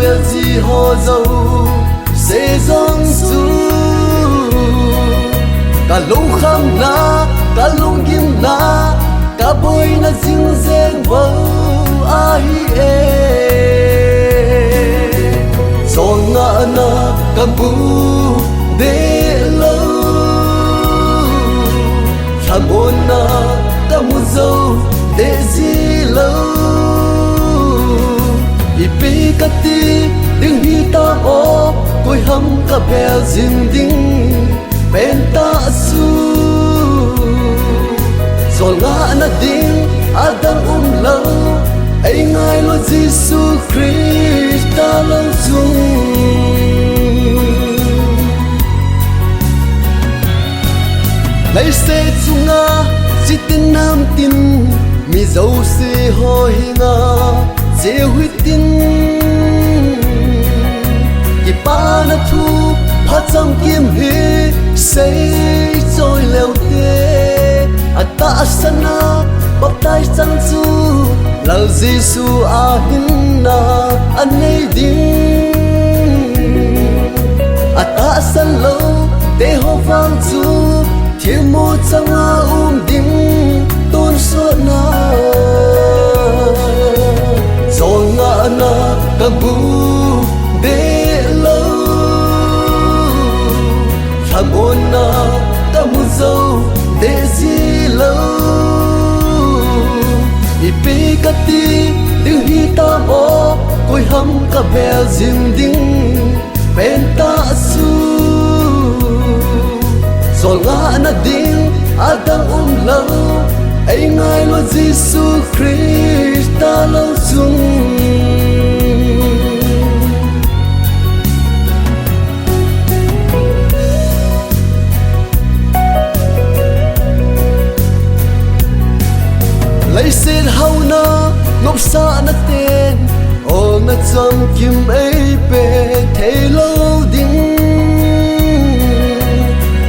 bel gì ho dâu sẽ giang su cả lũ khăm na cả lũ kim na cả bôi na dinh deng vâu ai gió ngã na cả bu để lâu tham ôn na cả mu dâu để gì lâu ipi kati ding hi ta o koi ham ka bel zin ding pen ta su zol nga na ding adang lo ai ngai lo Giêsu Christ ta lo chung lấy xe chunga chỉ tin nam tin mi dấu se ho hinga dễ huy tin ki pa na thu phát trong kim hi say trôi leo tê ata sana bắp tay sang chu lal Giêsu a hin na anei ding ata san lo te ho vang chu thiên mô changa ding tôn so na gió ngã na cả bu để lâu tham ôn na cả mu dâu để gì lâu ipi kati đừng hi ta bo koi ham cả bel zin ding pen ta su gió ngã na ding adang lâu ai ngai lo Giêsu Christ ta lo chung lấy xin hau na ngọc sa na tên ô na chom kim ấy pe thấy lâu ding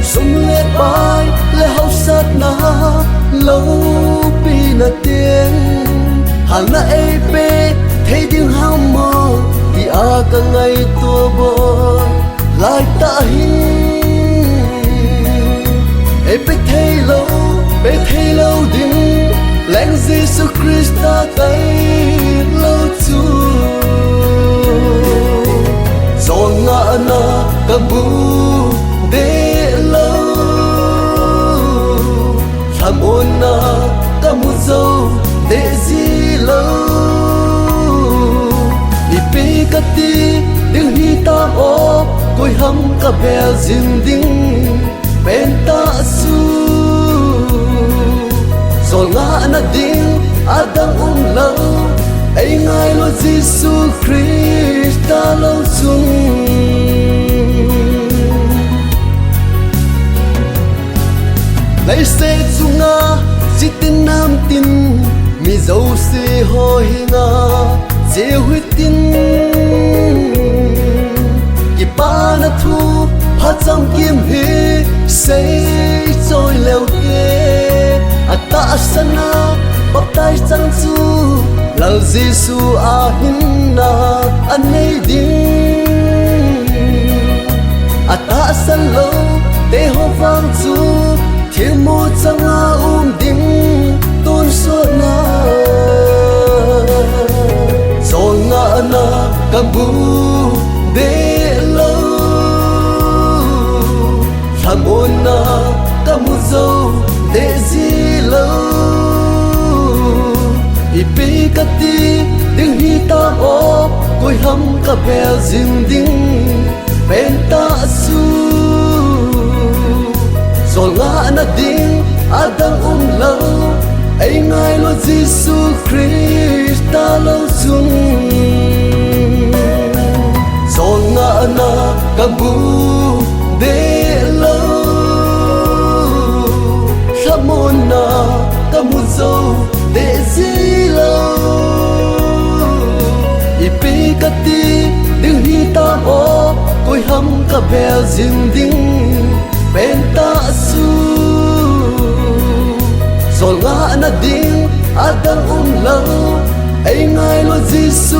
sum lết bay lê hau sát na lâu pi na tiếng hàng na ai pe thấy tiếng hao mơ thì a cả ngày tua bơ lại ta hin ai pe thấy lâu ding leng Giêsu Christ ta tay lâu chu gió ngã na cả bu để lâu tham ôn na cả mu dâu để gì lâu ipi kati đừng hi ta o koi ham cả bel zin ding pen ta su gió ngã na ding adang lo ai ngai lo Giêsu Christ ta lo chung lấy xe chunga chỉ tin nam tin mi dấu se ho hinga dễ huy tin ki pa na thu phát trong kim hi say trôi leo tê ata sana bắp tay sang chu lal Giêsu a hin na anei ding ata san lo te ho vang chu thiên mô changa ding tôn so na gió ngã na cả bu để lâu tham ôn na cả mu dâu để gì lâu ipi kati đừng hi ta bo koi ham cả bel zin ding pen ta su gió ngã na ding adang lo ai ngai lo Giêsu Christ ta lo chung gió ngã na cả bu để lâu tham ôn na cả mu dâu để gì lâu ipi kati đừng hi ta bo koi ham cả bel zin ding pen ta su gió ngã na ding adang lo ai ngai lo Giêsu